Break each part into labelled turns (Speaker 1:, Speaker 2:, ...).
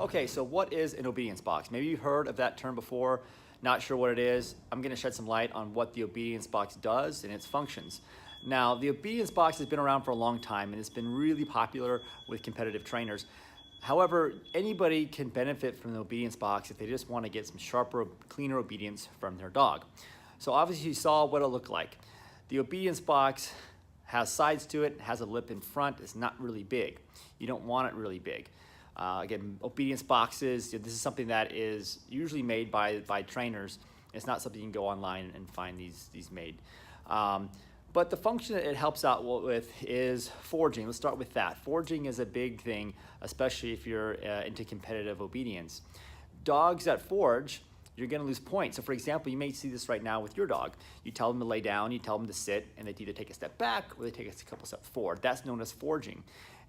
Speaker 1: Okay, so what is an obedience box? Maybe you've heard of that term before, not sure what it is. I'm gonna shed some light on what the obedience box does and its functions. Now, the obedience box has been around for a long time and it's been really popular with competitive trainers. However, anybody can benefit from the obedience box if they just want to get some sharper, cleaner obedience from their dog. So obviously you saw what it looked like. The obedience box has sides to it, has a lip in front, it's not really big. You don't want it really big. Again, obedience boxes, this is something that is usually made by trainers. It's not something you can go online and find these made. But the function that it helps out with is foraging. Let's start with that. Foraging is a big thing, especially if you're into competitive obedience. Dogs that forage, you're gonna lose points. So for example, you may see this right now with your dog. You tell them to lay down, you tell them to sit, and they either take a step back or they take a couple steps forward. That's known as foraging.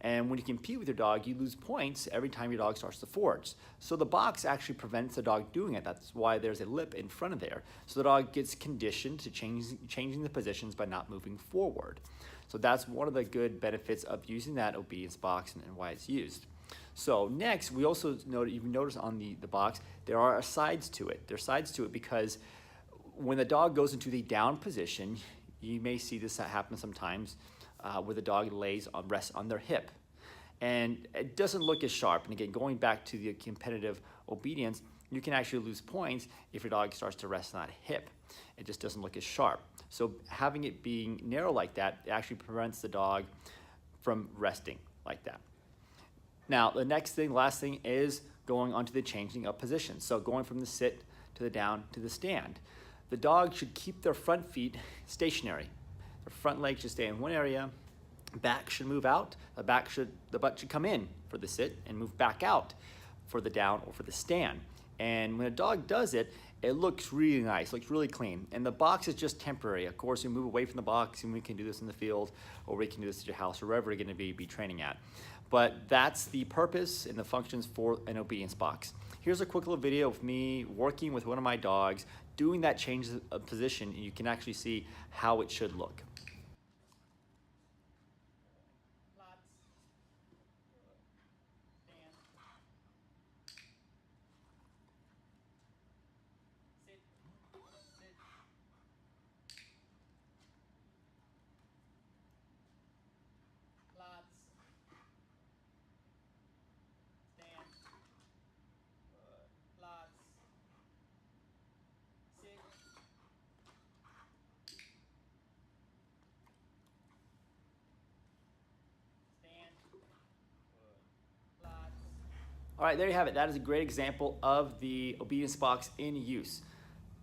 Speaker 1: And when you compete with your dog, you lose points every time your dog starts to forage. So the box actually prevents the dog doing it. That's why there's a lip in front of there. So the dog gets conditioned to changing the positions by not moving forward. So that's one of the good benefits of using that obedience box and why it's used. So next, we also notice on the box, there are sides to it. There are sides to it because when the dog goes into the down position, you may see this happen sometimes where the dog rests on their hip. And it doesn't look as sharp. And again, going back to the competitive obedience, you can actually lose points if your dog starts to rest on that hip. It just doesn't look as sharp. So having it being narrow like that, it actually prevents the dog from resting like that. Now, the last thing is going on to the changing of positions. So going from the sit to the down to the stand. The dog should keep their front feet stationary. The front legs should stay in one area, back should move out, the butt should come in for the sit and move back out for the down or for the stand. And when a dog does it, it looks really nice, looks really clean. And the box is just temporary. Of course, you move away from the box and we can do this in the field or we can do this at your house or wherever you're gonna be training at. But that's the purpose and the functions for an obedience box. Here's a quick little video of me working with one of my dogs, doing that change of position, and you can actually see how it should look. All right, there you have it. That is a great example of the obedience box in use.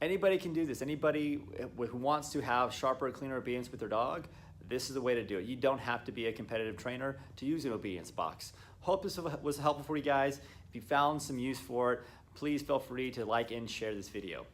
Speaker 1: Anybody can do this. Anybody who wants to have sharper, cleaner obedience with their dog, this is the way to do it. You don't have to be a competitive trainer to use an obedience box. Hope this was helpful for you guys. If you found some use for it, please feel free to like and share this video.